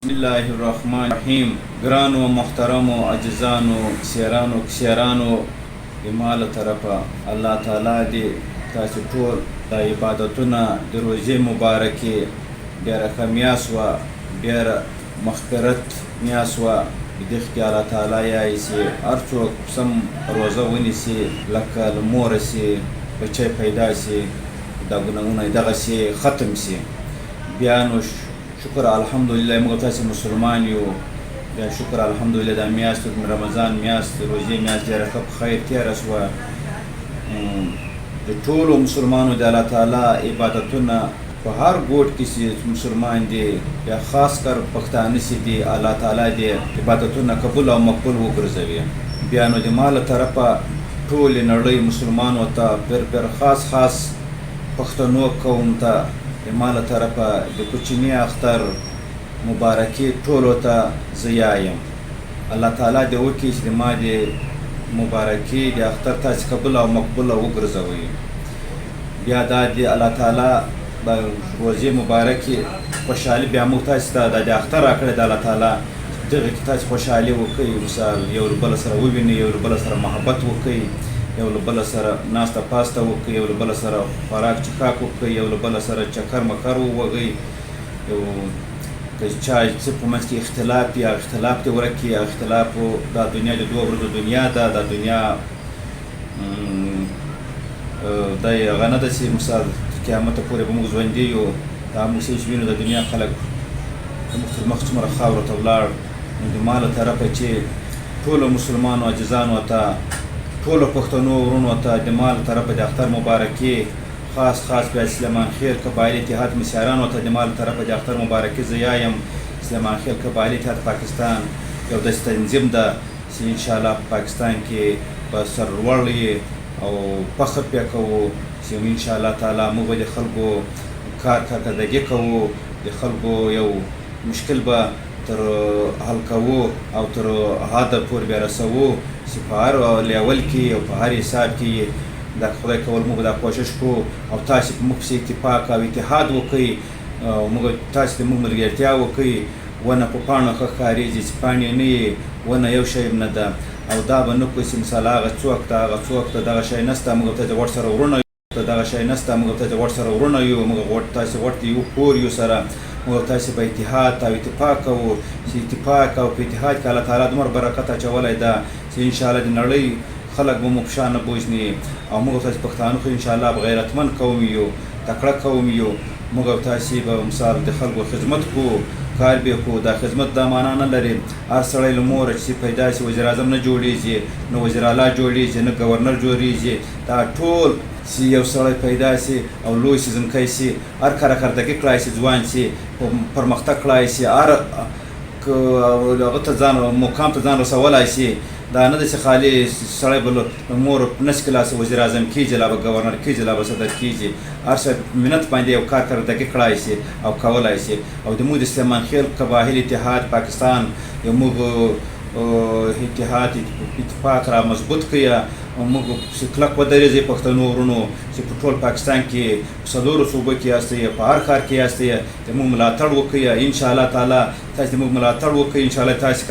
بسم الله الرحمن الرحیم. ګرانو محترمو عزیزانو سیرانو کشیرانو مال طرفه الله تعالی دې تاسو ټول د عبادتونه د روزې مبارکې ډېره ښه میاشت وه، ډېره مغفرت میاشت وه. په دې کې الله تعالی یایي چې هر څوک سم روزه ونیسي، لکه له موره سي بچی پیدا سي، دا ګناهونه یې دغسې ختم سي. بیا نو شکر الحمدلله موږ تاسې مسلمان یو. بیا شکر الحمدلله دا میاشت رمضان میاشت روژې میاشت ډېره ښه په خیر تېره شوه. د ټولو مسلمانو د الله تعالی عبادتونه په هر ګوټ کې چې مسلمان دي یا خاص کر پښتانه چې دي الله تعالی دې عبادتونه قبول او مقبول وګرځوي. بیا نو د ما له طرفه ټولې نړۍ مسلمانو ته پر خاص پښتنو قوم ته د ما له طرفه د کوچني اختر مبارکي ټولو ته زه یایم. الله تعالی دې وکړي چې د ما د مبارکي د اختر تاسې قبوله او مقبوله وګرځوئ. بیا دا د الله تعالی د روژې مبارکې خوشحالي بیا موږ تاسې ته د اختر راکړی د الله تعالی دغې کې تاسې خوشحالي وکړئ، مثال یو له بله سره ووینئ، یو له بله سره محبت وکړئ، یو له بله سره ناسته پاسته وکړئ، یو له بله سره خوراک چکاک وکړئ، یو له بله سره چکر مکر ووغئ. یو که چا څه په منځ کې اختلاف یا اختلاف دې ورک کړي. اختلاف دا دنیا د دوه ورځو دنیا ده. دا دنیا دا یې هغه نه ده چې مثال تر قیامته پورې به موږ ژوندي یو. دا موږ چې وینو د دنیا خلک زموږ تر مخ څومره خاورو ته ولاړ. نو د ما له طرفه چې ټولو مسلمانو عاجزانو ته، ټولو پښتنو ورونو ته د ما له طرفه د اختر مبارکي خاص بیا سلیمان خیل قبایلي اتحاد مشرانو ته د ما له طرفه د اختر مبارکي زه یایم. سلیمان خیل قبایلي اتحاد پاکستان یو داسې تنظیم ده چې انشاءالله په پاکستان کې به سرلوړ او فخر پرې کوو چې انشاءالله تعالی موږ به د خلکو کارکردګي کوو، د خلکو یو مشکل به تر حل کوو او تر هدف پورې بیا رسوو چې په هر لیول کې او په هر حساب کې دا خدای کول موږ دا کوشش کوو او تاسې په موږ پسې اتفاق او اتحاد وکړئ او موږ تاسې د موږ ملګرتیا وکړئ. ونه په پاڼو ښه ښکارېږي چې پاڼې نه یې، ونه یو شی نه ده. او دا به نه کوو چې مثال هغه څوک ته دغه شی نشته، موږ ته د غوټ سره ورونه دغه شی نشته، موږ ته د غوټ سره ورونه یو، موږ تاسې غوټ ته یو کور یو سره، موږ تاسې به اتحاد او اتفاق کوو. چې اتفاق او په اتحاد کې الله تعالی دومره برکت اچولی ده چې انشاءالله د نړۍ خلک به مو په شا نه بوجني. او موږ تاسې پښتانه خو انشاءالله به غیرتمند قوم یو، تکړه قوم یو. موږ تاسې به مثال د خلکو خدمت کوو، کار به کوو. دا خدمت دا معنا نه لري هر سړی له موره چې پیدا شي وزیر اعظم نه جوړېږي، نه وزیر اعلی جوړېږي، نه ګورنر جوړېږي. دا ټول چې یو سړی پیدا شي او لوی شي، ځمکی شي، هر کارکردګي کړای شي، ځوان شي، پرمختګ کړای شي، هر هغه ته ځان مقام ته ځان رسولی شي. دا نه ده چې خالي سړی به له مور نس کلاسه وزیر اعظم کېږي، لا به ګورنر کېږي، لا به صدر کېږي. هر شی منت باندې یو کارکردګي کړای شي او کولی شي. او د موږ د سلیمان خیل قبایل اتحاد پاکستان یو موږ اتحاد اتفاق را مضبوط کړي او موږ کلک ودرېږئ پښتنو ورونو چې په ټول پاکستان کې په څلورو صوبو کې یاستئ، په هر ښار کې یاستئ، د موږ ملاتړ وکړئ. انشاءالله تعالی تاسې د موږ ملاتړ وکړئ. انشاءالله تاسې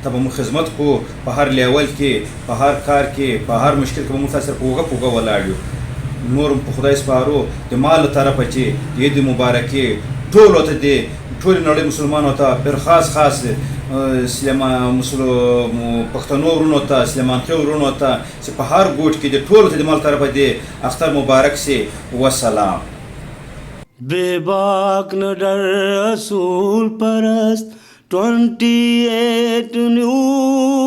ته به موږ خدمت کوو په هر لیول کې، په هر کار کې، په هر مشکل کې به موږ تاسې سره په اوږه ولاړ یو. نور په خدای سپارو د ما له طرفه چې د عید مبارکي ټولو ته د ټولې نړۍ مسلمانو ته پر خاص پښتنو ورونو ته، سلیمان خیل ورونو ته چې په هر ګوټ کې د ټولو ته د ما له طرفه د اختر مبارک سي. وسلام. بے باک نہ ڈر رسول پرست 28 نیوز